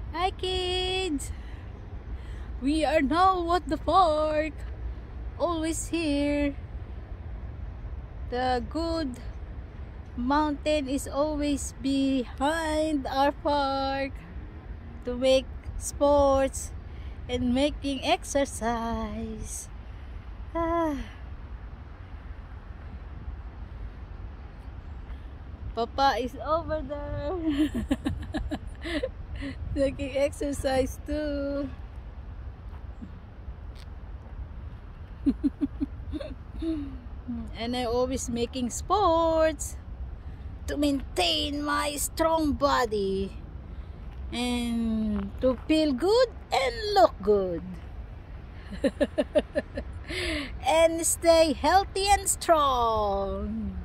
Hi kids! We are now at the park. Always here. The good mountain is always behind our park to make sports and making exercise. Papa is over there. Making exercise too. And I always making sports to maintain my strong body and to feel good and look good. And stay healthy and strong.